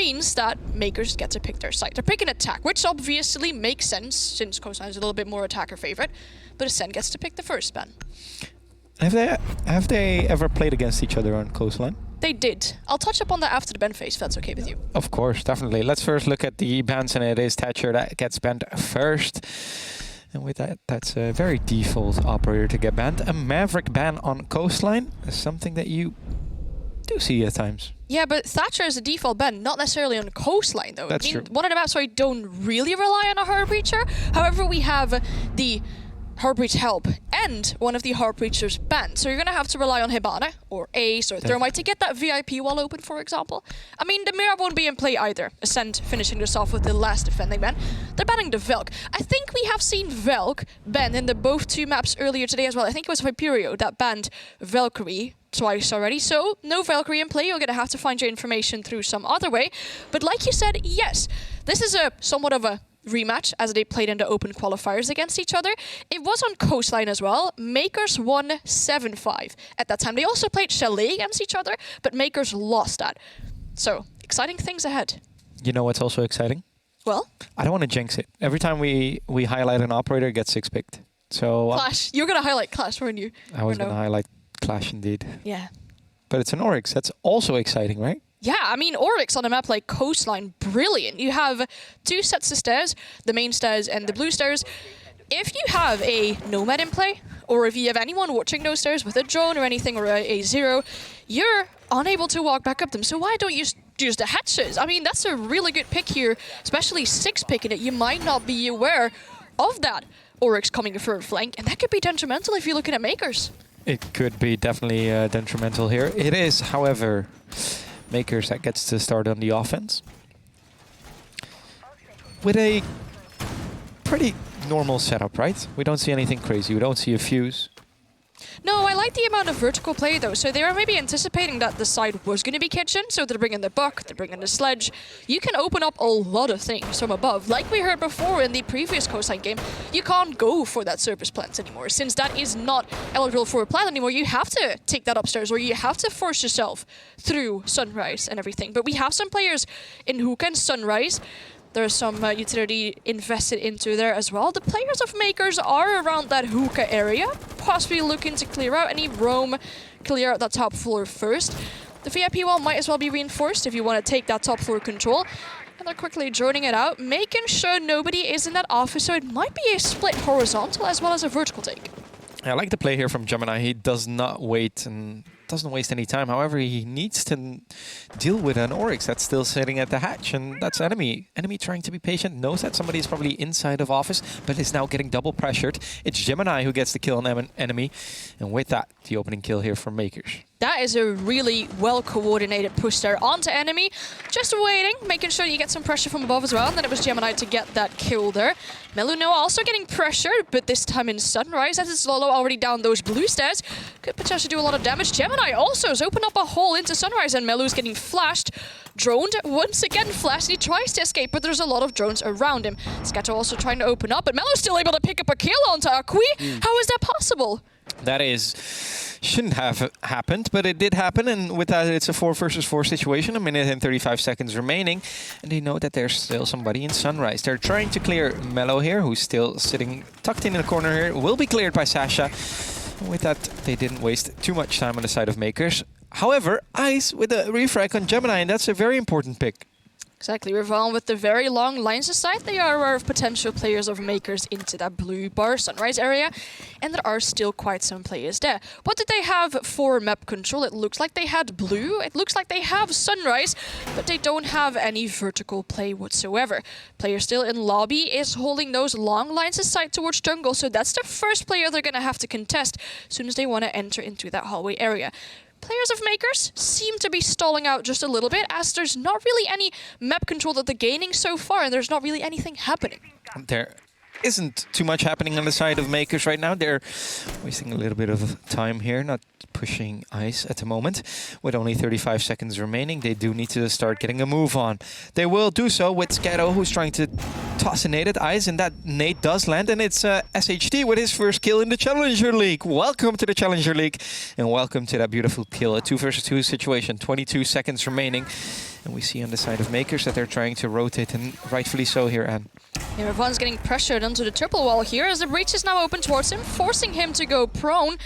means that Mkers get to pick their side. They're picking attack, which obviously makes sense since Coastline is a little bit more attacker favorite. But Acend gets to pick the first ban. Have they ever played against each other on Coastline? They did. I'll touch up on that after the ban phase, if that's okay with you. Of course, definitely. Let's first look at the bans, and it is Thatcher that gets banned first. And with that, that's a very default operator to get banned. A Maverick ban on Coastline is something that you do see at times. Yeah, but Thatcher is a default ban, not necessarily on Coastline, though. That's true. One of the maps where I don't really rely on a Heart Breacher. However, we have the Heart Breach help and one of the Heart Breachers banned. So you're going to have to rely on Hibana or Ace or Thermite to get that VIP wall open, for example. I mean, the Mira won't be in play either. Acend finishing this off with the last defending ban. They're banning the Velk. I think we have seen Velk banned in the both two maps earlier today as well. I think it was Hyperio that banned Valkyrie twice already. So no Valkyrie in play. You're going to have to find your information through some other way. But like you said, yes, this is a somewhat of a rematch as they played in the open qualifiers against each other. It was on Coastline as well. Mkers won 7-5 at that time. They also played Chalet against each other, but Mkers lost that. So, exciting things ahead. You know what's also exciting? Well? I don't want to jinx it. Every time we highlight an operator, it gets 6 picked. So Clash. You were going to highlight Clash, weren't you? I was going to highlight Clash indeed. Yeah. But it's an Oryx. That's also exciting, right? Yeah, I mean, Oryx on a map like Coastline, brilliant. You have 2 sets of stairs, the main stairs and the blue stairs. If you have a Nomad in play, or if you have anyone watching those stairs with a drone or anything, or a Zero, you're unable to walk back up them. So why don't you use the hatches? I mean, that's a really good pick here, especially 6 picking it. You might not be aware of that Oryx coming a third flank, and that could be detrimental if you're looking at Mkers. It could be definitely detrimental here. It is, however, Mkers that gets to start on the offense with a pretty normal setup, right? We don't see anything crazy. We don't see a fuse. No, I like the amount of vertical play though. So they were maybe anticipating that the side was going to be kitchen. So they're bringing the buck, they're bringing the sledge. You can open up a lot of things from above. Like we heard before in the previous Coastline game, you can't go for that surface plant anymore. Since that is not eligible for a plant anymore, you have to take that upstairs or you have to force yourself through Sunrise and everything. But we have some players in Hookah and Sunrise. There's some utility invested into there as well. The players of Mkers are around that Hookah area, possibly looking to clear out any roam, clear out that top floor first. The VIP wall might as well be reinforced if you want to take that top floor control. And they're quickly droning it out, making sure nobody is in that office, so it might be a split horizontal as well as a vertical take. I like the play here from Gemini. He does not wait and doesn't waste any time. However, he needs to deal with an Oryx that's still sitting at the hatch, and that's enemy. Enemy trying to be patient, knows that somebody is probably inside of office, but is now getting double pressured. It's Gemini who gets the kill on enemy, and with that, the opening kill here from Mkers. That is a really well-coordinated push there onto enemy. Just waiting, making sure you get some pressure from above as well. And then it was Gemini to get that kill there. Meluno also getting pressured, but this time in Sunrise, as it's Lolo already down those blue stairs. Could potentially do a lot of damage. Gemini also has opened up a hole into Sunrise, and Melu's getting flashed. Droned, once again flashed. He tries to escape, but there's a lot of drones around him. Scatter also trying to open up, but Melu's still able to pick up a kill onto Akui. How is that possible? That shouldn't have happened, but it did happen, and with that, it's a 4 versus 4 situation, 1 minute and 35 seconds remaining, and they know that there's still somebody in Sunrise. They're trying to clear Melo here, who's still sitting tucked in the corner here, will be cleared by Sasha. And with that, they didn't waste too much time on the side of Mkers. However, Ice with a refrag on Gemini, and that's a very important pick. Exactly, Revan with the very long lines of sight. They are aware of potential players of Mkers into that blue bar Sunrise area, and there are still quite some players there. What did they have for map control? It looks like they had blue, it looks like they have Sunrise, but they don't have any vertical play whatsoever. Player still in lobby is holding those long lines of sight towards jungle, so that's the first player they're going to have to contest as soon as they want to enter into that hallway area. Players of Mkers seem to be stalling out just a little bit, as there's not really any map control that they're gaining so far, and there's not really anything happening. There isn't too much happening on the side of Mkers right now. They're wasting a little bit of time here, not pushing Ice at the moment. With only 35 seconds remaining, they do need to start getting a move on. They will do so with Scatto, who's trying to toss a nade at Ice, and that nade does land, and it's SHD with his first kill in the Challenger League. Welcome to the Challenger League, and welcome to that beautiful kill. A 2 versus 2 situation, 22 seconds remaining. And we see on the side of Mkers that they're trying to rotate, and rightfully so here, Anne. Yeah, Ravon's getting pressured onto the triple wall here as the breach is now open towards him, forcing him to go prone.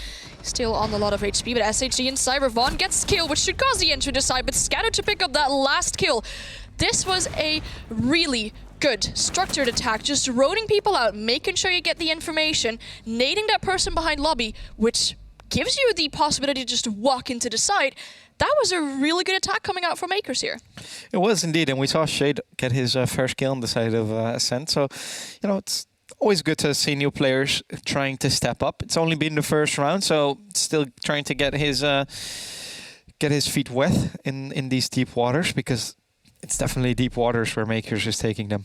Still on a lot of HP, but SHG inside. Ravon gets killed, which should cause the entry to side, but Scatter to pick up that last kill. This was a really good structured attack, just roading people out, making sure you get the information, nading that person behind lobby, which gives you the possibility to just walk into the site. That was a really good attack coming out from Mkers here. It was indeed, and we saw Shade get his first kill on the side of Acend. So, you know, it's always good to see new players trying to step up. It's only been the first round, so still trying to get his feet wet in these deep waters, because it's definitely deep waters where Mkers is taking them.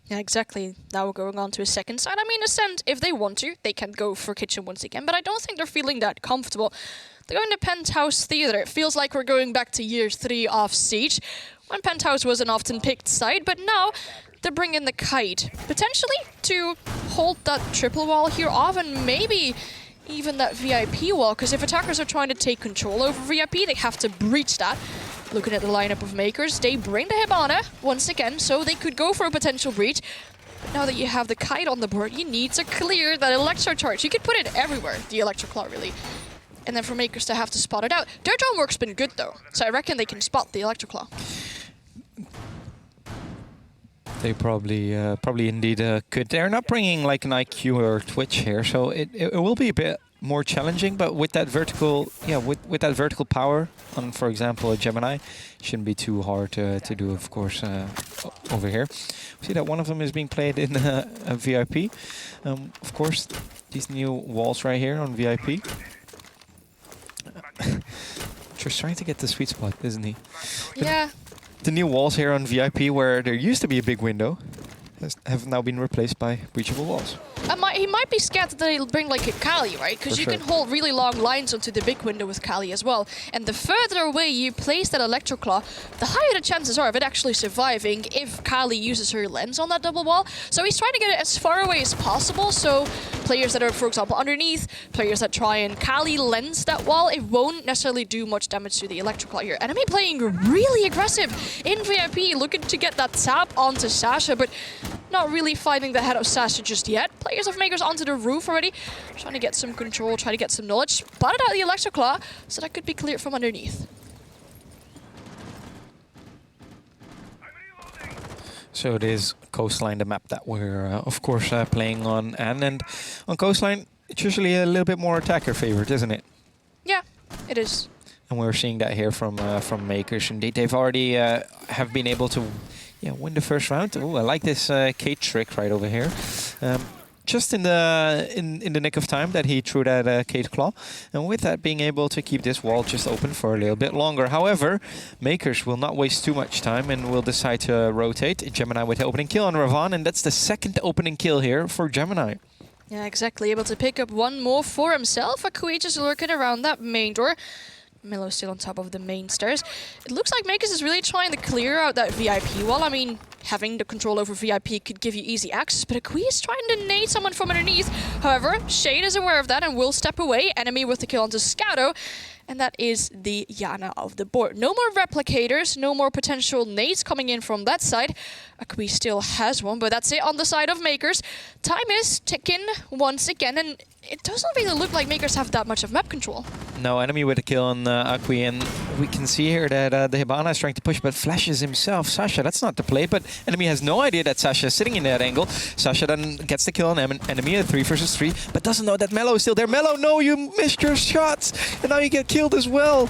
Yeah, exactly. Now we're going on to a second side. I mean, Acend, if they want to, they can go for kitchen once again, but I don't think they're feeling that comfortable. They're going to Penthouse Theater. It feels like we're going back to year 3 of Siege, when Penthouse was an often picked side, but now they're bringing the Kite, potentially to hold that triple wall here off, and maybe even that VIP wall, because if attackers are trying to take control over VIP, they have to breach that. Looking at the lineup of Mkers, they bring the Hibana once again, so they could go for a potential breach. But now that you have the Kite on the board, you need to clear that Electro charge. You could put it everywhere, the Electro Claw, really. And then for Mkers to have to spot it out. Their drone work's been good, though, so I reckon they can spot the Electro Claw. They probably indeed could. They're not bringing like an IQ or Twitch here, so it will be a bit more challenging. But with that vertical, with that vertical power on, for example, a Gemini, shouldn't be too hard to do. Of course, over here, we see that one of them is being played in a VIP. Of course, these new walls right here on VIP. Just trying to get the sweet spot, isn't he? Yeah. The new walls here on VIP, where there used to be a big window, have now been replaced by breachable walls. He might be scared that they'll bring like a Kali, right? Because you can hold really long lines onto the big window with Kali as well. And the further away you place that Electro Claw, the higher the chances are of it actually surviving if Kali uses her lens on that double wall. So he's trying to get it as far away as possible, so players that are, for example, underneath, players that try and Kali lens that wall, it won't necessarily do much damage to the Electro Claw here. Enemy playing really aggressive in VIP, looking to get that tap onto Sasha, but not really finding the head of Sasha just yet. Players of Mkers onto the roof already, trying to get some control, trying to get some knowledge. Spotted out the Electro Claw, so that could be cleared from underneath. So it is Coastline, the map that we're, of course, playing on. And on Coastline, it's usually a little bit more attacker favored, isn't it? Yeah, it is. And we're seeing that here from Mkers. Indeed, they've already have been able to win the first round. Oh, I like this Kate trick right over here. Just in the nick of time that he threw that Kate Claw. And with that, being able to keep this wall just open for a little bit longer. However, Mkers will not waste too much time and will decide to rotate. Gemini with the opening kill on Ravon, and that's the second opening kill here for Gemini. Yeah, exactly. Able to pick up one more for himself. Akui just lurking around that main door. Milo still on top of the main stairs. It looks like Mkers is really trying to clear out that VIP wall. I mean, having the control over VIP could give you easy access, but Akui is trying to nade someone from underneath. However, Shade is aware of that and will step away. Enemy with the kill onto Scado. And that is the Yana of the board. No more replicators, no more potential nades coming in from that side. Akui still has one, but that's it on the side of Mkers. Time is ticking once again, and it doesn't really look like Mkers have that much of map control. No, enemy with a kill on Akui, and we can see here that the Hibana is trying to push, but flashes himself. Sasha, that's not the play, but enemy has no idea that Sasha is sitting in that angle. Sasha then gets the kill on enemy, a 3 versus 3, but doesn't know that Melo is still there. Melo, no, you missed your shots, and now you get killed as well.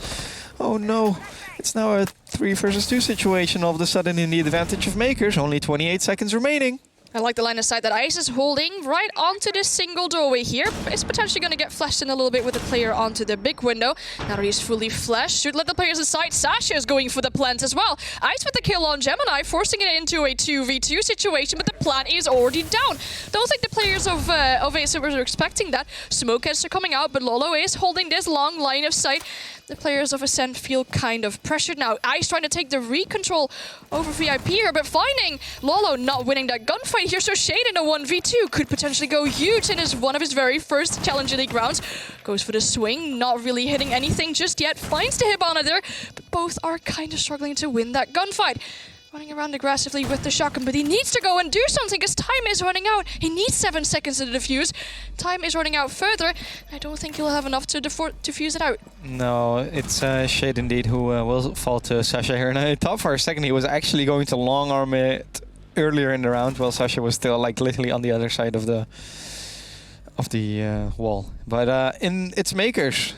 Oh no, it's now a 3 versus 2 situation all of a sudden in the advantage of Mkers. Only 28 seconds remaining. I like the line of sight that Ice is holding right onto this single doorway here. It's potentially going to get flashed in a little bit with the player onto the big window. Now that he's fully flashed, should let the players aside. Sasha is going for the plant as well. Ice with the kill on Gemini, forcing it into a 2v2 situation, but the plant is already down. Don't think the players of Acend were expecting that. Smoke heads are coming out, but Lolo is holding this long line of sight. The players of Acend feel kind of pressured now. Ice trying to take the re-control over VIP here, but finding Lolo not winning that gunfight here, so Shade in a 1v2 could potentially go huge in one of his very first Challenger League rounds. Goes for the swing, not really hitting anything just yet, finds the Hibana there, but both are kind of struggling to win that gunfight. Running around aggressively with the shotgun, but he needs to go and do something because time is running out. He needs 7 seconds to defuse. Time is running out further. I don't think he'll have enough to defuse it out. No, it's Shade indeed who will fall to Sasha here. And I thought for a second he was actually going to long arm it earlier in the round, while Sasha was still like literally on the other side of the wall. But it's Mkers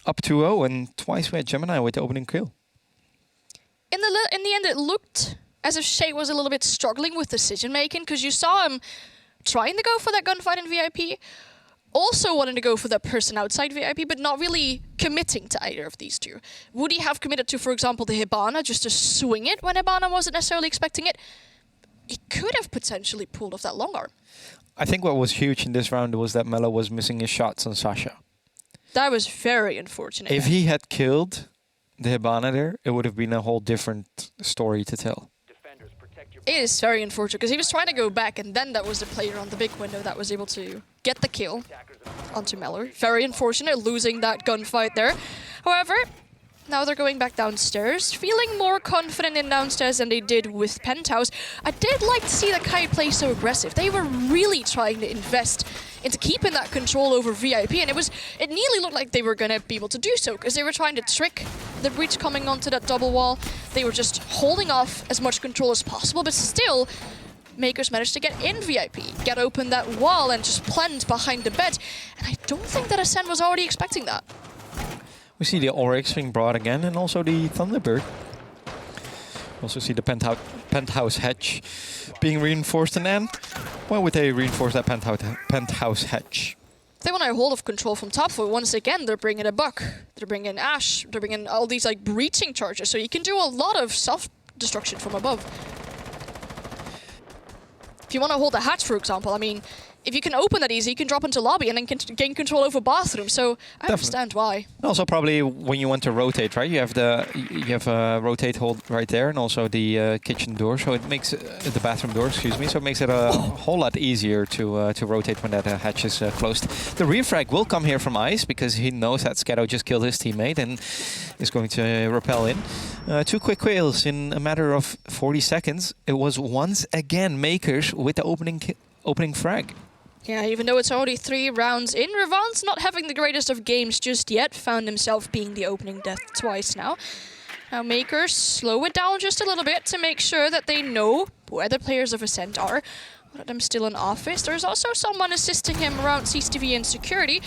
up 2-0, and twice we had Gemini with the opening kill. In the end, it looked as if Shade was a little bit struggling with decision making, because you saw him trying to go for that gunfight in VIP, also wanting to go for that person outside VIP, but not really committing to either of these two. Would he have committed to, for example, the Hibana, just to swing it when Hibana wasn't necessarily expecting it? He could have potentially pulled off that long arm. I think what was huge in this round was that Melo was missing his shots on Sasha. That was very unfortunate. If he had killed the Hibana there, it would have been a whole different story to tell. It is very unfortunate, because he was trying to go back, and then that was the player on the big window that was able to get the kill onto Melo. Very unfortunate, losing that gunfight there. However, now they're going back downstairs, feeling more confident in downstairs than they did with Penthouse. I did like to see the Kai play so aggressive. They were really trying to invest into keeping that control over VIP, and it nearly looked like they were going to be able to do so, because they were trying to trick the breach coming onto that double wall. They were just holding off as much control as possible, but still, Mkers managed to get in VIP, get open that wall, and just plant behind the bed. And I don't think that Acend was already expecting that. We see the Oryx being brought again, and also the Thunderbird. We also see the penthouse hatch being reinforced, and then why would they reinforce that penthouse hatch? They want a hold of control from top floor. Once again, they're bringing a Buck, they're bringing Ash, they're bringing all these like breaching charges, so you can do a lot of self-destruction from above. If you want to hold a hatch, for example, I mean, if you can open that easy, you can drop into lobby and then gain control over bathroom. So I understand why. Also, probably when you want to rotate, right? You have a rotate hold right there, and also the kitchen door. So it makes the bathroom door, excuse me. So it makes it a whole lot easier to rotate when that hatch is closed. The refrag will come here from Ice, because he knows that Scatto just killed his teammate and is going to rappel in. 2 quick kills in a matter of 40 seconds. It was once again Mkers with the opening frag. Yeah, even though it's already 3 rounds in, Revan's not having the greatest of games just yet. Found himself being the opening death twice now. Now Mkers slow it down just a little bit to make sure that they know where the players of Acend are. One of them still in office. There's also someone assisting him around CCTV and security.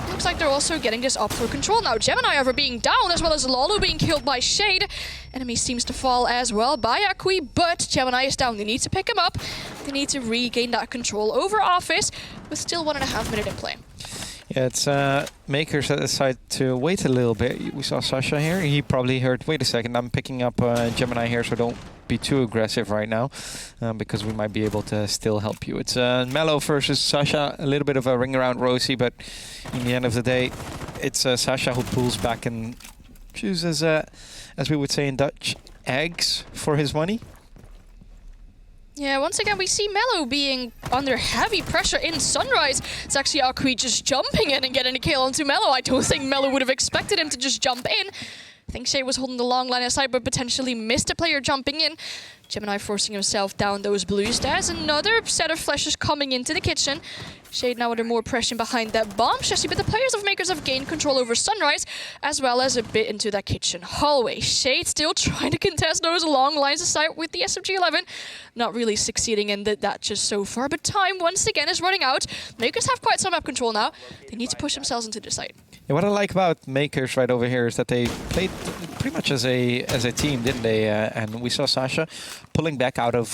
Looks like they're also getting this up for control now. Gemini over being down, as well as Lolo being killed by Shade. Enemy seems to fall as well by Akui, but Gemini is down. They need to pick him up. They need to regain that control over office, with still 1.5 minutes in play. Yeah, it's Mkers that decided to wait a little bit. We saw Sasha here. He probably heard, wait a second, I'm picking up Gemini here, so don't be too aggressive right now, because we might be able to still help you. It's Melo versus Sasha, a little bit of a ring around Rosie, but in the end of the day, it's Sasha who pulls back and chooses, as we would say in Dutch, eggs for his money. Yeah, once again, we see Melo being under heavy pressure in Sunrise. It's actually Akui just jumping in and getting a kill onto Melo. I don't think Melo would have expected him to just jump in. I think Shade was holding the long line of sight, but potentially missed a player jumping in. Gemini forcing himself down those blue stairs. Another set of flashes coming into the kitchen. Shade now under more pressure behind that bomb chassis, but the players of Mkers have gained control over Sunrise, as well as a bit into that kitchen hallway. Shade still trying to contest those long lines of sight with the SMG-11. Not really succeeding in that just so far, but time once again is running out. Mkers have quite some map control now. They need to push themselves into the site. Yeah, what I like about Mkers right over here is that they played pretty much as a team, didn't they? And we saw Sasha pulling back out of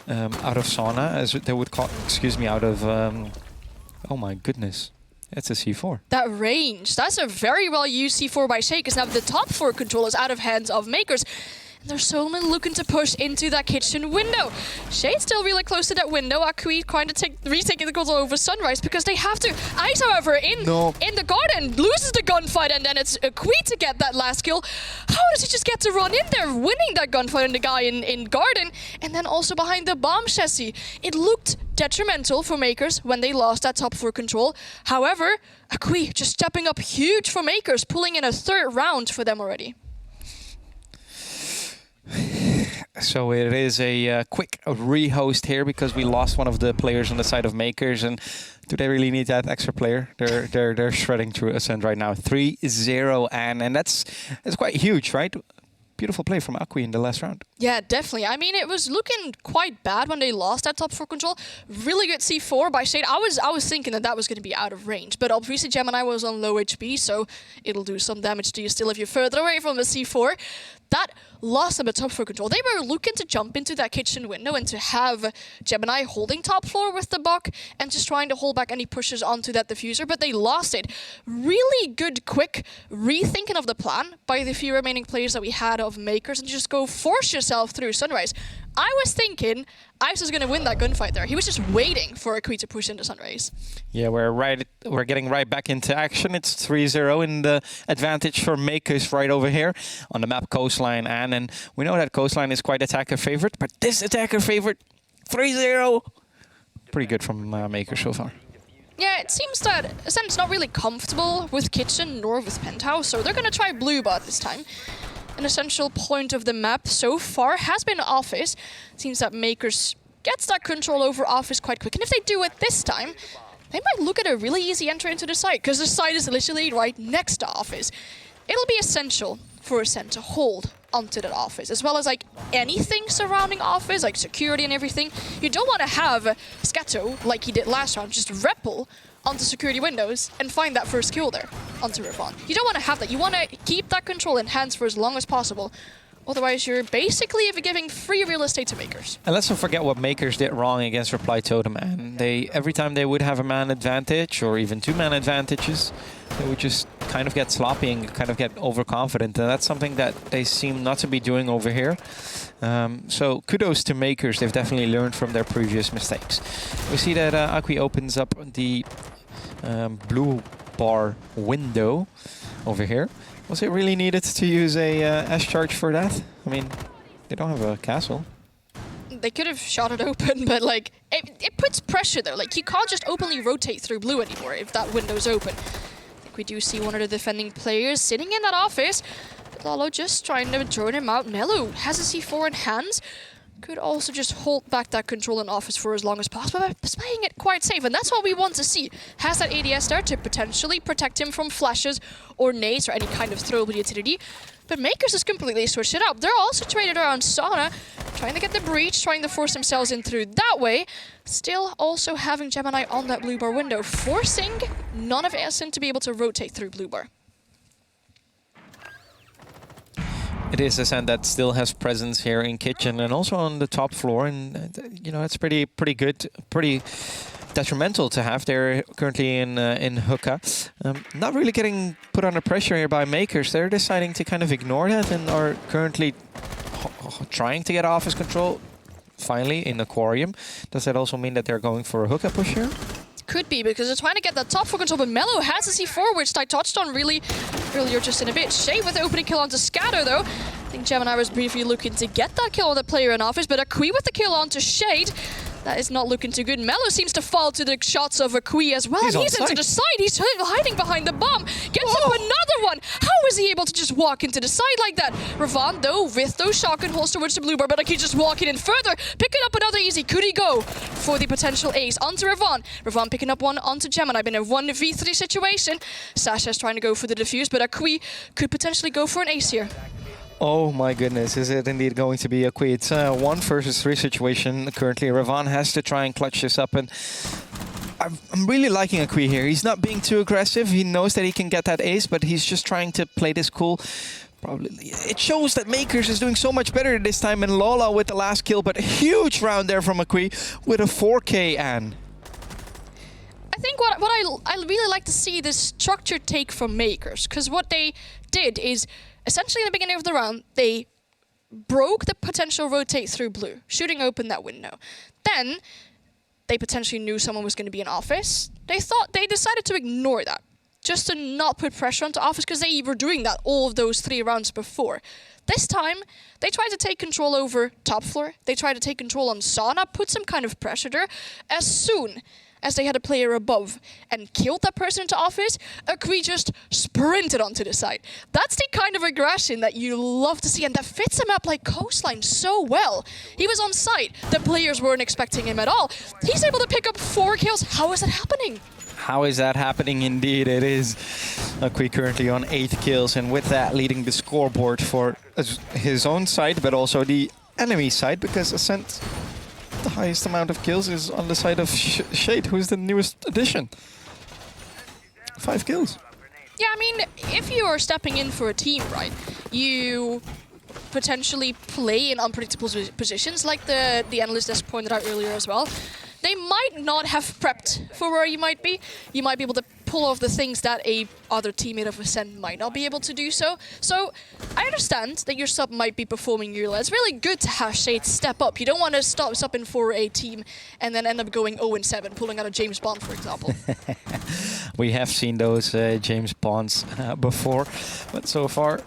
sauna, as they would call, excuse me, out of, oh my goodness, that's a C4. That range, that's a very well used C4 by Shade, because now the top 4 control is out of hands of Mkers. And there's someone looking to push into that kitchen window. Shade's still really close to that window. Akui trying to retaking the control over Sunrise because they have to. Ice, however, in the garden, loses the gunfight, and then it's Akui to get that last kill. How does he just get to run in there, winning that gunfight on the guy in garden, and then also behind the bomb chassis? It looked detrimental for Mkers when they lost that top floor control. However, Akui just stepping up huge for Mkers, pulling in a third round for them already. So it is a quick rehost here because we lost one of the players on the side of Mkers, and do they really need that extra player? They're shredding through Acend right now, 3-0, and that's quite huge, right? Beautiful play from Akui in the last round. Yeah, definitely. I mean, it was looking quite bad when they lost that top 4 control. Really good C4 by Shade. I was thinking that was going to be out of range, but obviously Gemini was on low HP, so it'll do some damage to you still if you're further away from the C4. That lost them a top 4 control. They were looking to jump into that kitchen window and to have Gemini holding top floor with the buck and just trying to hold back any pushes onto that diffuser, but they lost it. Really good, quick rethinking of the plan by the few remaining players that we had of Mkers, and just go force yourself through Sunrise. I was thinking Ice was going to win that gunfight there. He was just waiting for Akui to push into Sunrise. Yeah, we're getting right back into action. It's 3-0 in the advantage for Mkers right over here on the map Coastline. And we know that Coastline is quite attacker favorite, but this attacker favorite, 3-0. Pretty good from Mkers so far. Yeah, it seems that Acend's not really comfortable with kitchen nor with penthouse, so they're going to try blue bot this time. An essential point of the map so far has been office. Seems that Mkers gets that control over office quite quick. And if they do it this time, they might look at a really easy entry into the site, because the site is literally right next to office. It'll be essential for Acend to hold onto that office, as well as like anything surrounding office, like security and everything. You don't want to have Scato, like he did last round, just repel onto security windows and find that first kill there onto Ravon. You don't want to have that. You want to keep that control in hands for as long as possible. Otherwise, you're basically giving free real estate to Mkers. And let's not forget what Mkers did wrong against Reply Totem. And every time they would have a man advantage or even 2-man advantages, they would just kind of get sloppy and kind of get overconfident. And that's something that they seem not to be doing over here. So kudos to Mkers. They've definitely learned from their previous mistakes. We see that Akui opens up the blue bar window over here. Was it really needed to use a S-charge for that? I mean, they don't have a castle. They could have shot it open, but like, it puts pressure though. Like, you can't just openly rotate through blue anymore if that window's open. I think we do see one of the defending players sitting in that office. But Lalo just trying to drone him out. Nello has a C4 in hands. Could also just hold back that control in office for as long as possible by playing it quite safe, and that's what we want to see. Has that ADS there to potentially protect him from flashes or nades or any kind of throwable utility. But Mkers has completely switched it up. They're also traded around Sauna, trying to get the breach, trying to force themselves in through that way. Still also having Gemini on that blue bar window, forcing none of Acend to be able to rotate through blue bar. It is Acend that still has presence here in kitchen and also on the top floor, and you know, it's pretty good, pretty detrimental to have. They're currently in hookah, not really getting put under pressure here by Mkers. They're deciding to kind of ignore that and are currently trying to get office control. Finally in aquarium. Does that also mean that they're going for a hookah push here? Could be, because they're trying to get that top for control, but Mello has a C4, which I touched on really earlier just in a bit. Shade with the opening kill onto Scatter, though. I think Gemini was briefly looking to get that kill on the player in office, but Akui with the kill onto Shade. That is not looking too good. Mello seems to fall to the shots of Akui as well. He's into the side. He's hiding behind the bomb. Gets up another one. How is he able to just walk into the side like that? Ravon, though, with those shotgun holes towards the blue bar, but Akui just walking in further. Picking up another easy. Could he go for the potential ace? Onto Ravon. Ravon picking up one onto Gemini. Been a 1v3 situation. Sasha's trying to go for the defuse, but Akui could potentially go for an ace here. Oh my goodness, is it indeed going to be Akui? It's a 1 versus 3 situation currently. Ravon has to try and clutch this up, and I'm really liking Akui here. He's not being too aggressive. He knows that he can get that ace, but he's just trying to play this cool. Probably it shows that Mkers is doing so much better this time, and Lola with the last kill, but a huge round there from Akui with a 4K, Anne. I think what I really like to see this structured take from Mkers, because what they did is essentially in the beginning of the round, they broke the potential rotate through blue, shooting open that window. Then they potentially knew someone was going to be in office. They decided to ignore that, just to not put pressure onto office, because they were doing that all of those 3 rounds before. This time, they tried to take control over top floor. They tried to take control on sauna, put some kind of pressure there. As soon as they had a player above and killed that person into office, Akui just sprinted onto the side. That's the kind of aggression that you love to see, and that fits a map like Coastline so well. He was on site. The players weren't expecting him at all. He's able to pick up 4 kills. How is that happening? How is that happening? Indeed, it is. Akui currently on 8 kills, and with that leading the scoreboard for his own side, but also the enemy side, because Acend, the highest amount of kills is on the side of Shade, who's the newest addition. 5 kills. Yeah, I mean, if you are stepping in for a team, right, you potentially play in unpredictable positions, like the analyst has pointed out earlier as well. They might not have prepped for where you might be. You might be able to pull off the things that a other teammate of Acend might not be able to do so. So I understand that your sub might be performing really well. It's really good to have Shade step up. You don't want to stop subbing for a team and then end up going 0-7, pulling out a James Bond, for example. We have seen those James Bonds before, but so far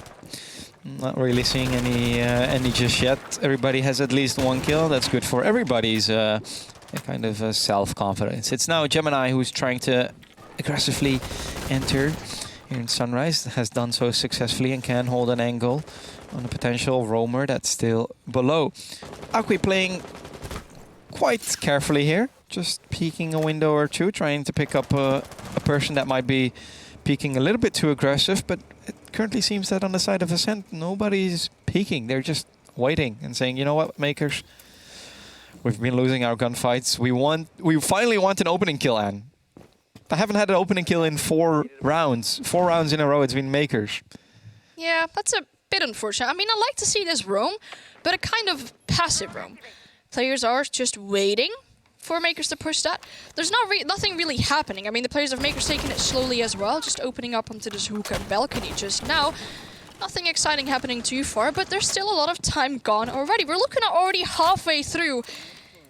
not really seeing any just yet. Everybody has at least 1 kill. That's good for everybody's kind of self-confidence. It's now Gemini who's trying to aggressively enter here in Sunrise. Has done so successfully and can hold an angle on a potential roamer that's still below. Akui playing quite carefully here, just peeking a window or two, trying to pick up a person that might be peeking a little bit too aggressive, but it currently seems that on the side of Acend, nobody's peeking. They're just waiting and saying, you know what, Mkers, we've been losing our gunfights. We finally want an opening kill, Anne. I haven't had an opening kill in 4 rounds. 4 rounds in a row, it's been Mkers. Yeah, that's a bit unfortunate. I mean, I like to see this roam, but a kind of passive roam. Players are just waiting for Mkers to push that. There's nothing really happening. I mean, the players of Mkers taking it slowly as well, just opening up onto this hookah balcony just now. Nothing exciting happening too far, but there's still a lot of time gone already. We're looking at already halfway through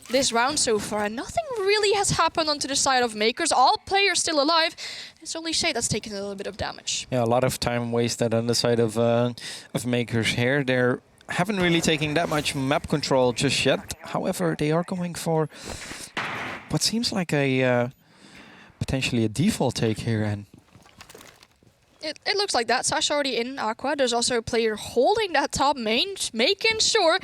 this round so far, and nothing really has happened onto the side of Mkers. All players still alive. It's only Shade that's taken a little bit of damage. Yeah, a lot of time wasted on the side of Mkers here. They haven't really taken that much map control just yet. However, they are going for what seems like a potentially a default take here, and it looks like that. Sash already in Aqua. There's also a player holding that top main, making sure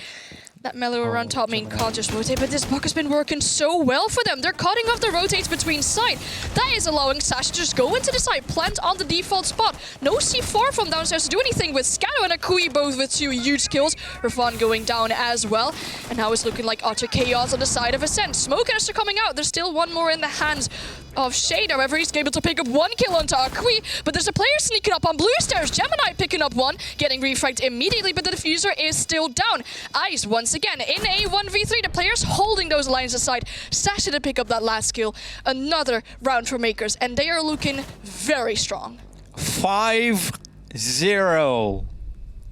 that Mellow around top main can't just rotate, but this buck has been working so well for them. They're cutting off the rotates between side. That is allowing Sash to just go into the side, plant on the default spot. No C4 from downstairs to do anything with Scano and Akui both with 2 huge kills. Rafan going down as well. And now it's looking like utter chaos on the side of Acend. Smoke are coming out. There's still 1 more in the hands of Shade. However, he's able to pick up 1 kill onto Akui, but there's a player sneaking up on blue stairs. Gemini picking up 1, getting refragged immediately, but the diffuser is still down. Ice once again in a 1v3. The players holding those lines aside. Sasha to pick up that last kill. Another round for Mkers, and they are looking very strong. 5-0.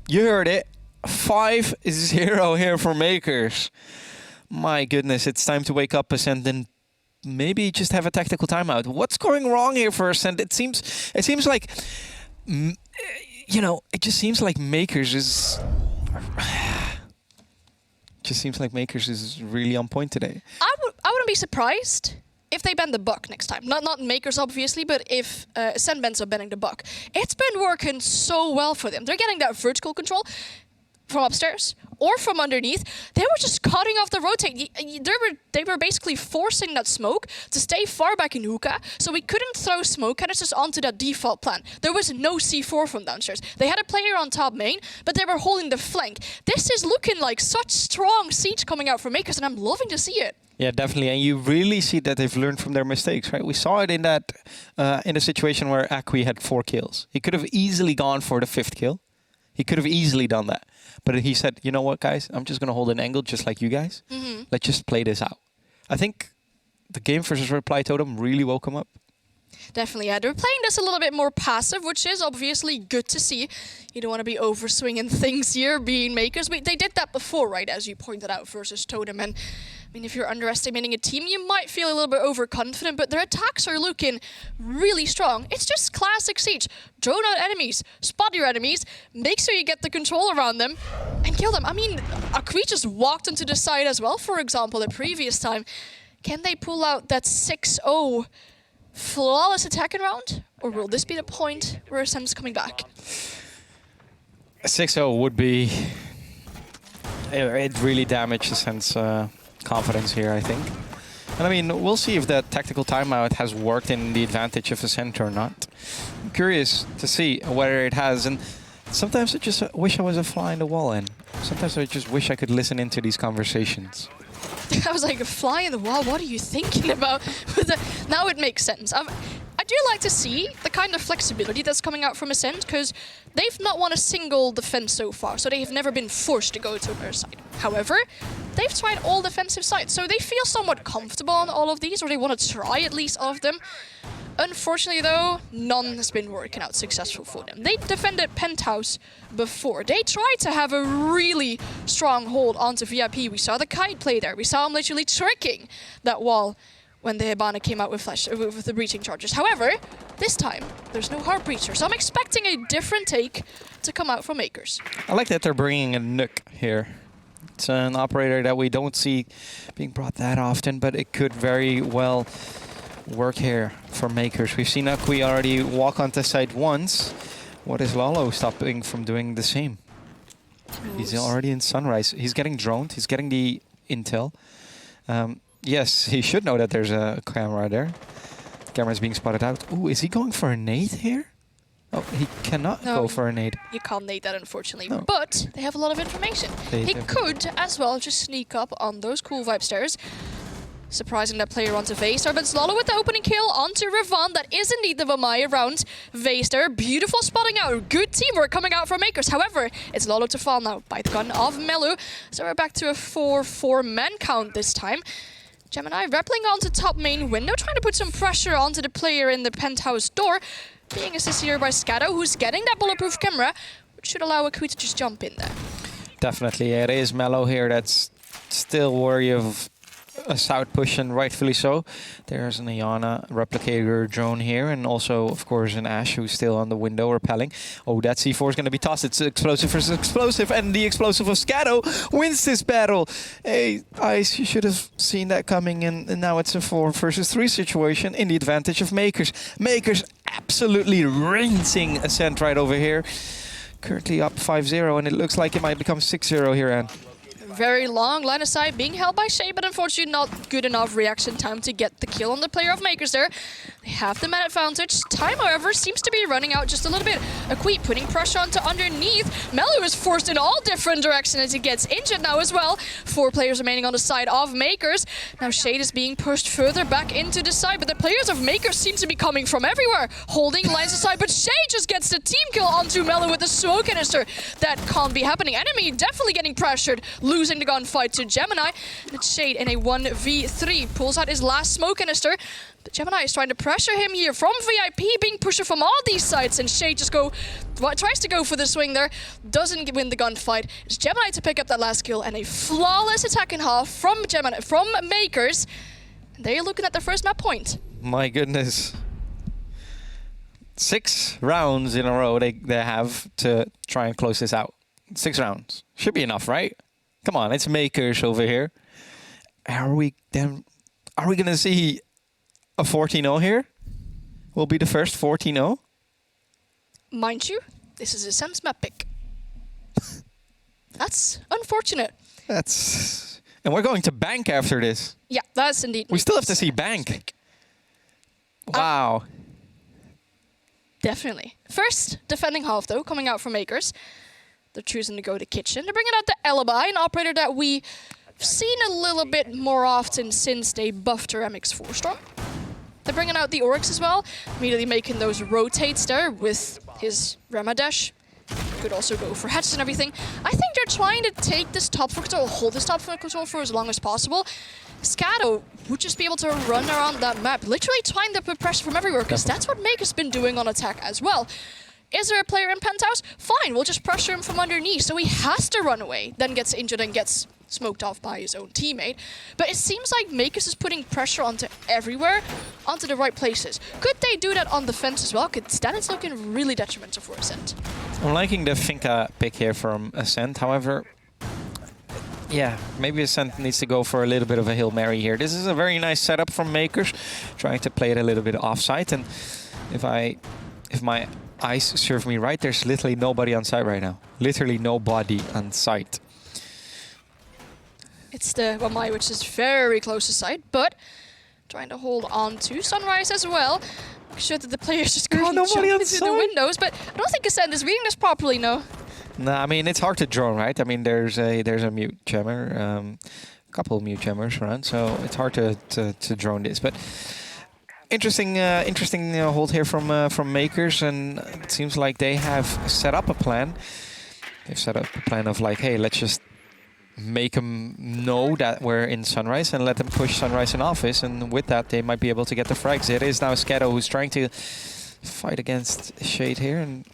You heard it. 5-0 here for Mkers. My goodness, it's time to wake up, Acend, and maybe just have a tactical timeout. What's going wrong here for Acend? It seems like, you know, it just seems like Mkers is. Just seems like Mkers is really on point today. I wouldn't be surprised if they ban the buck next time. Not Mkers, obviously, but if Acend bans up banning the buck. It's been working so well for them. They're getting that vertical control from upstairs or from underneath. They were just cutting off the rotate. They were basically forcing that smoke to stay far back in hookah, so we couldn't throw smoke canisters onto that default plan. There was no C4 from downstairs. They had a player on top main, but they were holding the flank. This is looking like such strong siege coming out from Mkers, and I'm loving to see it. Yeah, definitely, and you really see that they've learned from their mistakes, right? We saw it in that in a situation where Akui had 4 kills. He could have easily gone for the 5th kill. He could have easily done that. But he said, you know what, guys? I'm just going to hold an angle just like you guys. Let's just play this out. I think the game versus Reply Totem really woke him up. Definitely, yeah. They're playing this a little bit more passive, which is obviously good to see. You don't want to be overswinging things here, being Makers. They did that before, right, as you pointed out, versus Totem. And I mean, if you're underestimating a team, you might feel a little bit overconfident, but their attacks are looking really strong. It's just classic Siege. Drone out enemies, spot your enemies, make sure you get the control around them, and kill them. I mean, Akui just walked onto the side as well, for example, the previous time. Can they pull out that 6-0 flawless attacking round? Or will this be the point where Acend's coming back? 6-0 would be... It really damaged Acend's confidence here, I think. And I mean, we'll see if that tactical timeout has worked in the advantage of Acend or not. I'm curious to see whether it has. And sometimes I just wish I was a fly in the wall, and sometimes I just wish I could listen into these conversations. I was like, a fly in the wall, what are you thinking about? Now it makes sense. I do like to see the kind of flexibility that's coming out from Acend, because they've not won a single defense so far, so they have never been forced to go to their side. However, they've tried all defensive sides, so they feel somewhat comfortable on all of these, or they want to try at least all of them. Unfortunately, though, none has been working out successful for them. They defended Penthouse before. They tried to have a really strong hold onto VIP. We saw the kite play there. We saw him literally tricking that wall when the Hibana came out with the breaching charges. However, this time, there's no heart breacher, so I'm expecting a different take to come out from Mkers. I like that they're bringing a Nuke here. It's an operator that we don't see being brought that often, but it could very well work here for Mkers. We've seen Akui already walk onto site once. What is Lalo stopping from doing the same? He's already in Sunrise. He's getting droned. He's getting the intel. Yes, he should know that there's a camera there. Camera's being spotted out. Ooh, is he going for a nade here? Oh, he cannot go for a nade. You can't nade that, unfortunately. No. But they have a lot of information. He could, as well, just sneak up on those cool vibe stairs. Surprising that player onto Vaster, but Lalo with the opening kill onto Revan. That is indeed the Vamaya around Vaster. Beautiful spotting out. Good teamwork coming out from Mkers. However, it's Lalo to fall now by the gun of Melu. So we're back to a 4-4 man count this time. Gemini rappelling onto top main window, trying to put some pressure onto the player in the penthouse door. Being assisted here by Scado, who's getting that bulletproof camera, which should allow Akui to just jump in there. Definitely, it is Mellow here that's still worried of a south push, and rightfully so. There's an Iana replicator drone here, and also, of course, an Ash who's still on the window repelling. Oh, that C4 is going to be tossed. It's explosive versus explosive, and the explosive of Scado wins this battle. Hey, Ice, you should have seen that coming, and now it's a 4 versus 3 situation in the advantage of Mkers. Mkers absolutely rinsing Acend right over here. Currently up 5-0, and it looks like it might become 6-0 here, Anne. Very long line of sight being held by Shay, but unfortunately not good enough reaction time to get the kill on the player of Mkers there. They have the man advantage. Time, however, seems to be running out just a little bit. Akui putting pressure onto underneath. Melu is forced in all different directions as he gets injured now as well. 4 players remaining on the side of Mkers. Now Shade is being pushed further back into the side, but the players of Mkers seem to be coming from everywhere, holding lines aside, but Shay just gets the team kill onto Melu with the smoke canister. That can't be happening. Enemy definitely getting pressured, losing the gunfight to Gemini. And Shade in a 1v3 pulls out his last smoke canister. But Gemini is trying to pressure him here from VIP, being pushed from all these sides, and Shade just tries to go for the swing there, doesn't win the gunfight. It's Gemini to pick up that last kill, and a flawless attack in half from Mkers. They're looking at the first map point. My goodness. 6 rounds in a row they have to try and close this out. 6 rounds. Should be enough, right? Come on, it's Mkers over here. Are we going to see a 14-0 here? Will be the first 14-0? Mind you, this is a Sense map pick. That's unfortunate. And we're going to Bank after this. Yeah, that's indeed. We still have to see Bank. Wow. Definitely. First, defending half, though, coming out from Mkers. They're choosing to go to Kitchen. They're bringing out the Alibi, an operator that we've seen a little bit more often since they buffed her MX4 Storm. They're bringing out the Oryx as well, immediately making those rotates there with his Ramadesh. Could also go for heads and everything. I think they're trying to take this top foot control, hold this top foot control for as long as possible. Scado would just be able to run around that map, literally trying to put pressure from everywhere, because that's what Mkers has been doing on attack as well. Is there a player in penthouse? Fine, we'll just pressure him from underneath, so he has to run away, then gets injured and gets smoked off by his own teammate. But it seems like Mkers is putting pressure onto everywhere, onto the right places. Could they do that on defense as well? Because then it's looking really detrimental for Acend. I'm liking the Finka pick here from Acend, however, yeah, maybe Acend needs to go for a little bit of a Hail Mary here. This is a very nice setup from Mkers, trying to play it a little bit offside. And if my eyes serve me right, there's literally nobody on site right now. Literally nobody on site. It's the Wamai, which is very close to site, but trying to hold on to Sunrise as well. Make sure that the players just can't jump into the windows, but I don't think Acend is reading this properly, no. No, I mean, it's hard to drone, right? I mean, there's a mute jammer, a couple of mute jammers around, so it's hard to drone this. But interesting hold here from Mkers, and it seems like they have set up a plan. They've set up a plan of like, hey, let's just make them know that we're in Sunrise and let them push Sunrise in office, and with that they might be able to get the frags. It is now Scado who's trying to fight against Shade here, and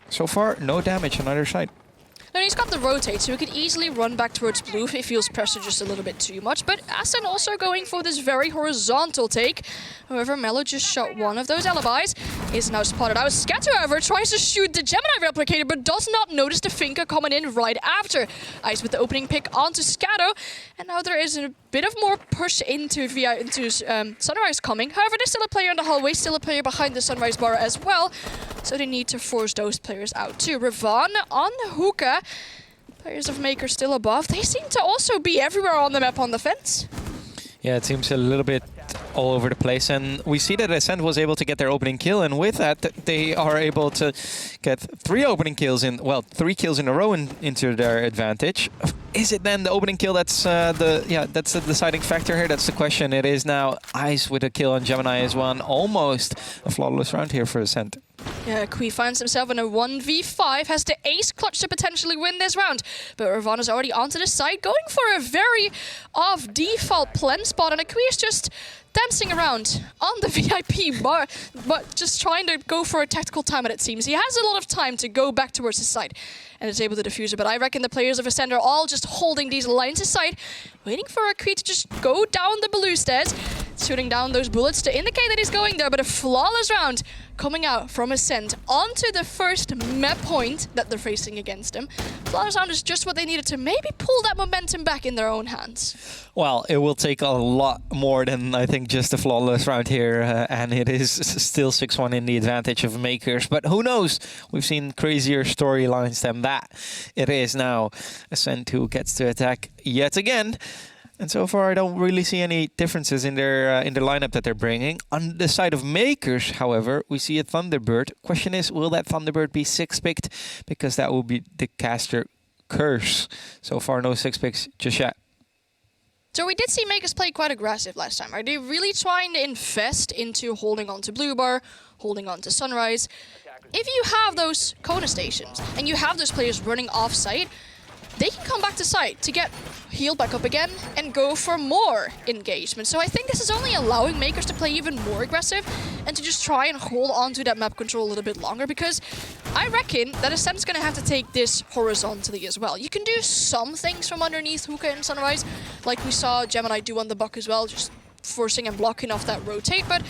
so far no damage on either side. And he's got the rotate, so he could easily run back towards blue if he feels pressure just a little bit too much. But Acend also going for this very horizontal take. However, Mello just shot one of those alibis. Is now spotted out. Scatter, however, tries to shoot the Gemini replicator, but does not notice the Finka coming in right after. Ice with the opening pick onto Scado. And now there is a bit of more push into Sunrise coming. However, there's still a player in the hallway, still a player behind the Sunrise bar as well. So they need to force those players out too. Ravon on hookah. Players of Mkers still above. They seem to also be everywhere on the map on the fence. Yeah, it seems a little bit all over the place, and we see that Acend was able to get their opening kill, and with that they are able to get 3 opening kills in, well, 3 kills in a row into their advantage. Is it then the opening kill that's that's the deciding factor here? That's the question. It is now Ice with a kill on Gemini as well. Almost a flawless round here for Acend. Yeah, Kui finds himself in a 1v5, has the ace clutch to potentially win this round. But Ravon is already onto the side, going for a very off-default plen spot, and Kui is just dancing around on the VIP bar, but just trying to go for a tactical time, it seems. He has a lot of time to go back towards his side and is able to defuse it, but I reckon the players of Acend are all just holding these lines aside, waiting for a Kui to just go down the blue stairs, shooting down those bullets to indicate that he's going there, but a flawless round coming out from Acend onto the first map point that they're facing against him. Flawless round is just what they needed to maybe pull that momentum back in their own hands. Well, it will take a lot more than, I think, just a flawless round here, and it is still 6-1 in the advantage of Mkers. But who knows? We've seen crazier storylines than that. It is now Acend who gets to attack yet again. And so far, I don't really see any differences in their lineup that they're bringing. On the side of Mkers, however, we see a Thunderbird. Question is, will that Thunderbird be 6-picked? Because that will be the caster curse. So far, no 6-picks just yet. So we did see Mkers play quite aggressive last time. Are they really trying to invest into holding on to Blue Bar, holding on to Sunrise? If you have those Kona stations and you have those players running off-site, they can come back to site to get healed back up again and go for more engagement. So I think this is only allowing Mkers to play even more aggressive and to just try and hold on to that map control a little bit longer, because I reckon that Acend's going to have to take this horizontally as well. You can do some things from underneath Hookah and Sunrise, like we saw Gemini do on the buck as well, just forcing and blocking off that rotate, but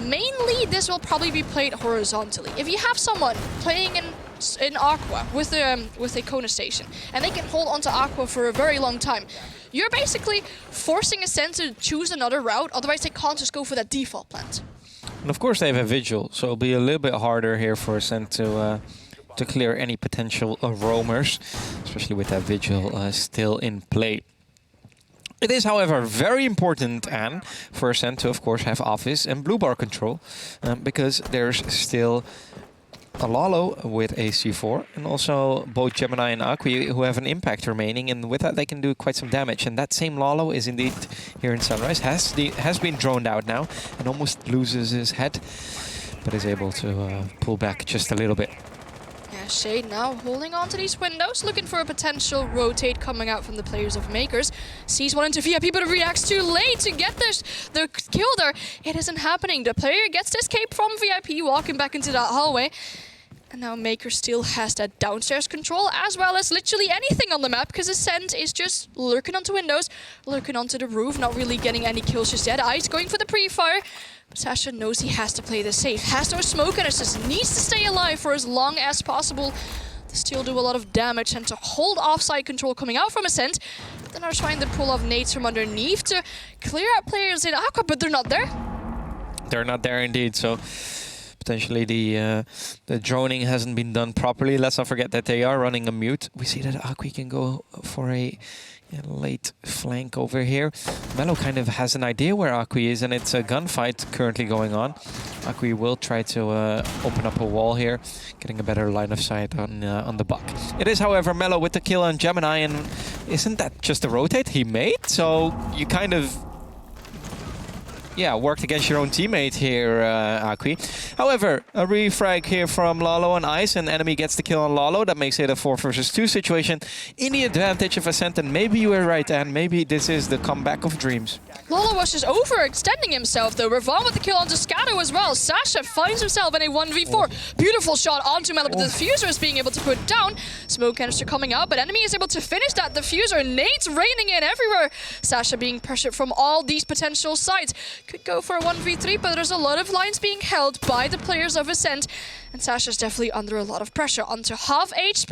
mainly this will probably be played horizontally. If you have someone playing in Aqua with a Kona station, and they can hold onto Aqua for a very long time, you're basically forcing Acend to choose another route, otherwise they can't just go for that default plant. And of course they have a Vigil, so it'll be a little bit harder here for Acend to clear any potential roamers, especially with that Vigil still in play. It is, however, very important, Anne, for Acend to, of course, have office and blue bar control, because there's still a Lalo with a C4, and also both Gemini and Aqui who have an impact remaining, and with that they can do quite some damage. And that same Lalo is indeed here in Sunrise, has been droned out now, and almost loses his head, but is able to pull back just a little bit. Shade now holding on to these windows, looking for a potential rotate coming out from the players of Mkers. Sees one into VIP, but reacts too late to get the kill there. It isn't happening. The player gets to escape from VIP, walking back into that hallway. And now Mkers still has that downstairs control, as well as literally anything on the map, because Acend is just lurking onto windows, lurking onto the roof, not really getting any kills just yet. Ice going for the pre-fire. Sasha knows he has to play this safe, has no smoke, and just needs to stay alive for as long as possible to still do a lot of damage and to hold offside control coming out from Acend. Then are trying to pull off nades from underneath to clear out players in Aqua, but they're not there. They're not there indeed, so potentially the droning hasn't been done properly. Let's not forget that they are running a mute. We see that Aqui can go for a late flank over here. Melo kind of has an idea where Aqui is, and it's a gunfight currently going on. Aqui will try to open up a wall here, getting a better line of sight on the buck. It is, however, Melo with the kill on Gemini, and isn't that just a rotate he made? So you kind of worked against your own teammate here, Aqui. However, a refrag here from Lalo on Ice, and enemy gets the kill on Lalo. That makes it a 4 versus 2 situation in the advantage of Acend, and maybe you were right, and maybe this is the comeback of dreams. Lalo was just overextending himself though. Ravon with the kill onto Scado as well. Sasha finds himself in a 1v4. Beautiful shot onto Melo, but the diffuser is being able to put down. Smoke canister coming out, but enemy is able to finish that diffuser. Nades raining in everywhere. Sasha being pressured from all these potential sides. Could go for a 1v3, but there's a lot of lines being held by the players of Acend. And Sasha's definitely under a lot of pressure. Onto half HP.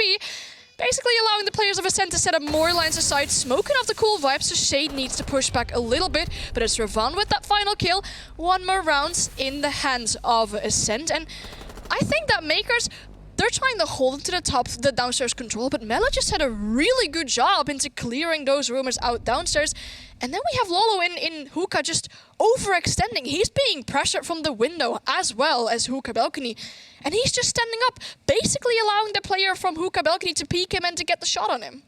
Basically allowing the players of Acend to set up more lines aside, smoking off the cool vibes, so Shade needs to push back a little bit, but it's Ravon with that final kill. One more round in the hands of Acend, and I think that Mkers, they're trying to hold to the top, the downstairs control, but Melo just had a really good job into clearing those rumors out downstairs. And then we have Lolo in Hookah just overextending. He's being pressured from the window as well as Hookah Balcony. And he's just standing up, basically allowing the player from Hookah Balcony to peek him and to get the shot on him.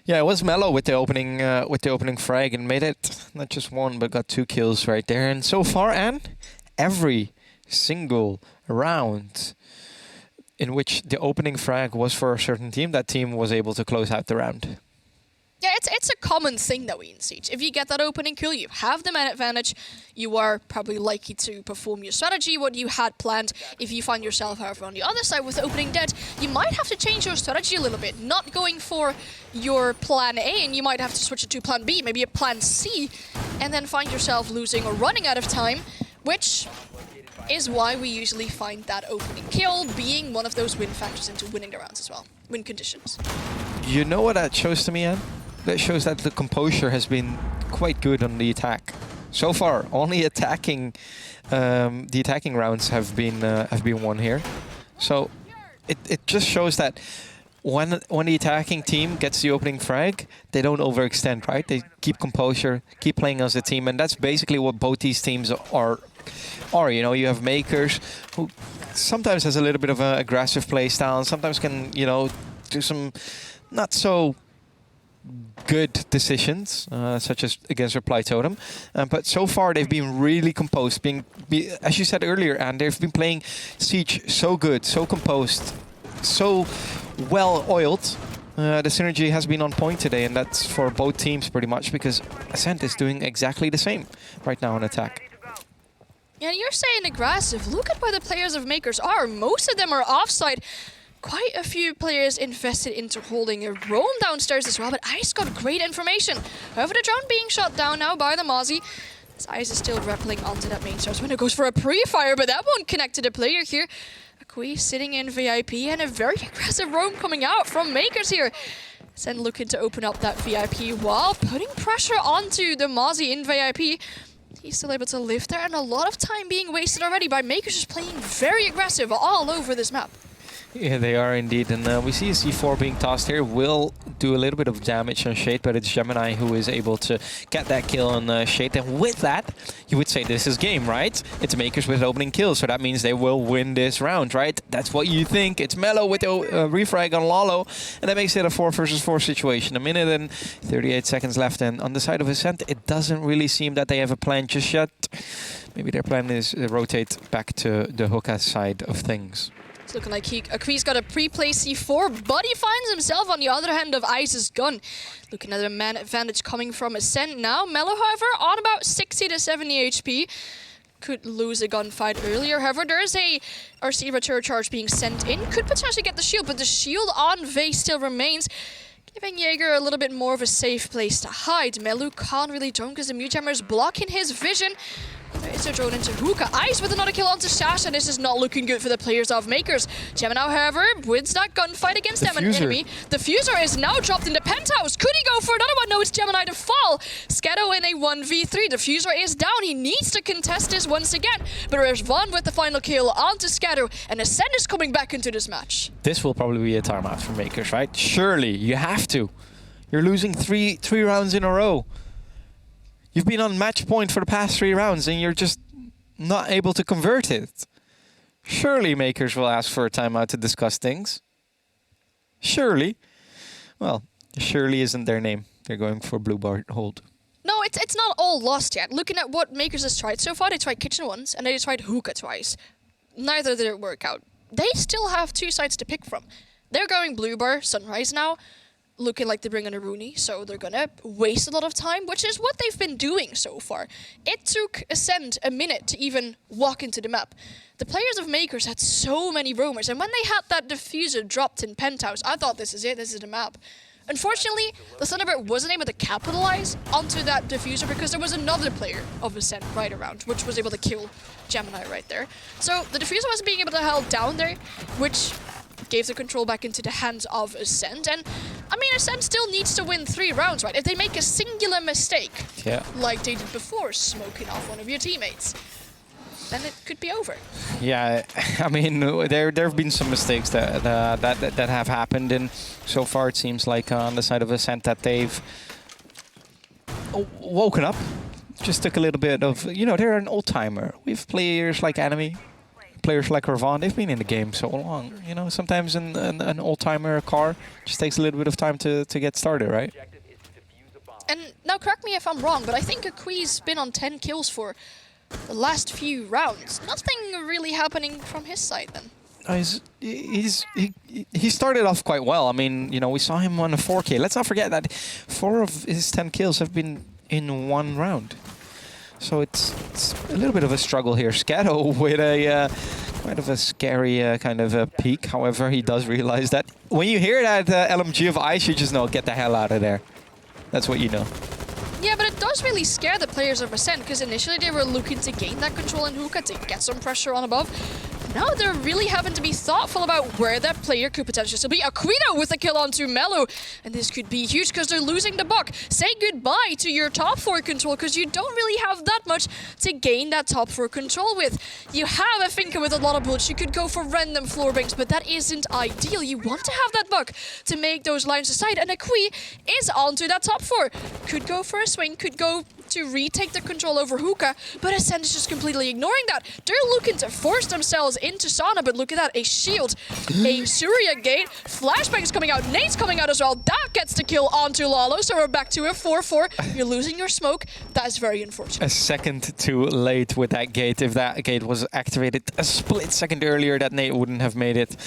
Yeah, it was Melo with the opening frag and made it not just one, but got 2 kills right there. And so far, Anne, every single round in which the opening frag was for a certain team, that team was able to close out the round. Yeah, it's a common thing though in Siege. If you get that opening kill, you have the man advantage, you are probably likely to perform your strategy, what you had planned. If you find yourself, however, on the other side with opening dead, you might have to change your strategy a little bit. Not going for your plan A, and you might have to switch it to plan B, maybe a plan C, and then find yourself losing or running out of time, which is why we usually find that opening kill being one of those win factors into winning the rounds as well. Win conditions. You know what that shows to me, Anne? That shows that the composure has been quite good on the attack. So far, only the attacking rounds have been won here. So it just shows that when the attacking team gets the opening frag, they don't overextend, right? They keep composure, keep playing as a team, and that's basically what both these teams are. You know, you have Mkers who sometimes has a little bit of an aggressive play style, and sometimes can, you know, do some not so good decisions, such as against Reply Totem. But so far, they've been really composed. As you said earlier, and they've been playing Siege so good, so composed, so well-oiled. The synergy has been on point today, and that's for both teams pretty much, because Acend is doing exactly the same right now on attack. Yeah, you're saying aggressive. Look at where the players of Mkers are. Most of them are offside. Quite a few players invested into holding a roam downstairs as well, but Ice got great information. However, the drone being shot down now by the Mozzie. As Ice is still rappelling onto that main source window, goes for a pre-fire, but that won't connect to the player here. Akui sitting in VIP, and a very aggressive roam coming out from Mkers here. Acend looking to open up that VIP while putting pressure onto the Mozzie in VIP. He's still able to live there, and a lot of time being wasted already by Mkers just playing very aggressive all over this map. Yeah, they are indeed, and we see a C4 being tossed here. Will do a little bit of damage on Shade, but it's Gemini who is able to get that kill on Shade. And with that, you would say this is game, right? It's Mkers with opening kills, so that means they will win this round, right? That's what you think. It's Melo with the refrag on Lalo, and that makes it a 4 versus 4 situation. 1 minute and 38 seconds left, and on the side of Acend, it doesn't really seem that they have a plan just yet. Maybe their plan is rotate back to the Hookah side of things. It's looking like Aqui's got a pre-placed C4, but he finds himself on the other hand of Ice's gun. Looking at a man advantage coming from Acend now. Mellow, however, on about 60 to 70 HP. Could lose a gunfight earlier. However, there is a RC return charge being sent in. Could potentially get the shield, but the shield on Vey still remains, giving Jaeger a little bit more of a safe place to hide. Melu can't really drone because the Mute Jammer is blocking his vision. There is a drone into Hookah. Ice with another kill onto Sasha. This is not looking good for the players of Mkers. Gemini, however, wins that gunfight against them. An enemy. The Fuser is now dropped in the penthouse. Could he go for another one? No, it's Gemini to fall. Scato in a 1v3. The Fuser is down. He needs to contest this once again. But there's Vaughn with the final kill onto Scato. And Acend is coming back into this match. This will probably be a timeout for Mkers, right? Surely, you have to. You're losing three rounds in a row. You've been on match point for the past 3 rounds and you're just not able to convert it. Surely Mkers will ask for a timeout to discuss things. Surely. Well, surely isn't their name. They're going for blue bar hold. No, it's not all lost yet. Looking at what Mkers has tried so far, they tried Kitchen once and they tried Hookah twice. Neither did it work out. They still have 2 sides to pick from. They're going blue bar, Sunrise now. Looking like they bring in a Rooney, so they're gonna waste a lot of time, which is what they've been doing so far. It took Acend a minute to even walk into the map. The players of Mkers had so many roamers, and when they had that diffuser dropped in Penthouse, I thought this is it, this is the map. Unfortunately, the Thunderbird wasn't able to capitalize onto that diffuser because there was another player of Acend right around, which was able to kill Gemini right there. So the diffuser wasn't being able to hold down there, which gave the control back into the hands of Acend. And I mean, Acend still needs to win 3 rounds, right? If they make a singular mistake, like they did before, smoking off one of your teammates, then it could be over. Yeah, I mean, there have been some mistakes that have happened, and so far it seems like on the side of Acend that they've woken up. Just took a little bit of, you know, they're an old timer. We have players like Enemy. Players like Ravon, they've been in the game so long. You know, sometimes an old-timer car just takes a little bit of time to get started, right? And now correct me if I'm wrong, but I think Aqui's been on 10 kills for the last few rounds. Nothing really happening from his side then. He started off quite well. I mean, you know, we saw him on a 4K. Let's not forget that 4 of his 10 kills have been in 1 round. So it's a little bit of a struggle here. Scato with a kind of a scary kind of a peek. However, he does realize that when you hear that LMG of Ice, you just know, get the hell out of there. That's what you know. Yeah, but it does really scare the players of Acend, because initially they were looking to gain that control in Hookah to get some pressure on above. Now they're really having to be thoughtful about where that player could potentially still be. Aquino with a kill onto Melu. And this could be huge because they're losing the buck. Say goodbye to your top 4 control because you don't really have that much to gain that top 4 control with. You have a Finka with a lot of bullets. You could go for random floor banks, but that isn't ideal. You want to have that buck to make those lines aside. And Aqui is onto that top 4. Could go for a swing, could go to retake the control over Hookah, but Acend is just completely ignoring that. They're looking to force themselves into Sauna, but look at that, a shield, a Surya gate, flashbang is coming out, nade's coming out as well. That gets the kill onto Lalo, so we're back to a 4-4. You're losing your smoke. That is very unfortunate. A second too late with that gate. If that gate was activated a split second earlier, that nade wouldn't have made it.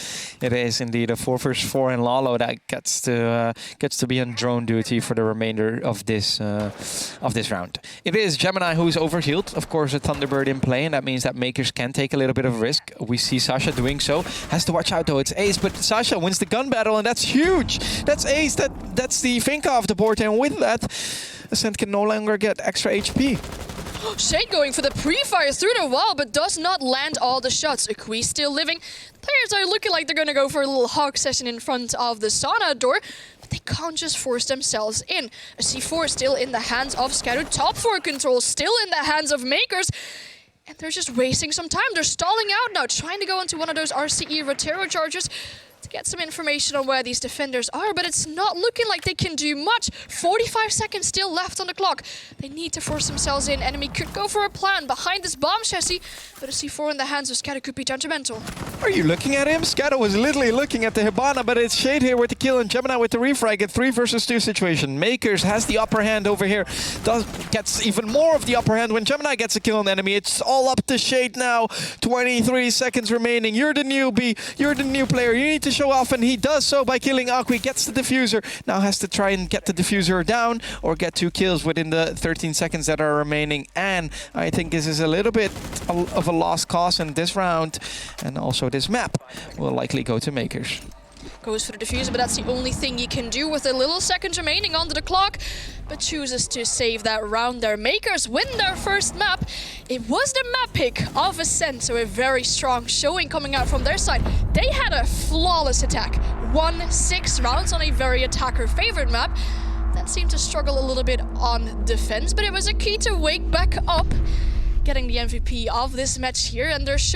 It is indeed a 4 versus 4, and Lalo that gets to be on drone duty for the remainder of this round. It is Gemini who's overhealed. Of course, a Thunderbird in play, and that means that Mkers can take a little bit of risk. We see Sasha doing so. Has to watch out though. It's Ace, but Sasha wins the gun battle, and that's huge. That's Ace. That's the Finka off the board, and with that, Acend can no longer get extra HP. Shade going for the pre-fire through the wall, but does not land all the shots. Aqui still living. Players are looking like they're going to go for a little hog session in front of the sauna door, but they can't just force themselves in. A C4 still in the hands of Scatter. Top 4 control still in the hands of Mkers. And they're just wasting some time. They're stalling out now, trying to go into one of those RCE Rotero charges to get some information on where these defenders are, but it's not looking like they can do much. 45 seconds still left on the clock. They need to force themselves in. Enemy could go for a plan behind this bomb chassis, but a C4 in the hands of Scatter could be detrimental. Are you looking at him? Scatter was literally looking at the Hibana, but it's Shade here with the kill and Gemini with the refrag. A 3 versus 2 situation. Mkers has the upper hand over here. Gets even more of the upper hand when Gemini gets a kill on the enemy. It's all up to Shade now. 23 seconds remaining. You're the newbie. You're the new player. You need to show off, and he does so by killing Akwi. Gets the diffuser. Now has to try and get the diffuser down or get 2 kills within the 13 seconds that are remaining. And I think this is a little bit of a lost cause in this round. And also this map will likely go to Mkers. Goes for the diffuser, but that's the only thing you can do with a little seconds remaining on the clock. But chooses to save that round there. Mkers win their first map. It was the map pick of Acend, so a very strong showing coming out from their side. They had a flawless attack. Won 6 rounds on a very attacker-favored map. That seemed to struggle a little bit on defense, but it was a key to wake back up, getting the MVP of this match here, and they're showing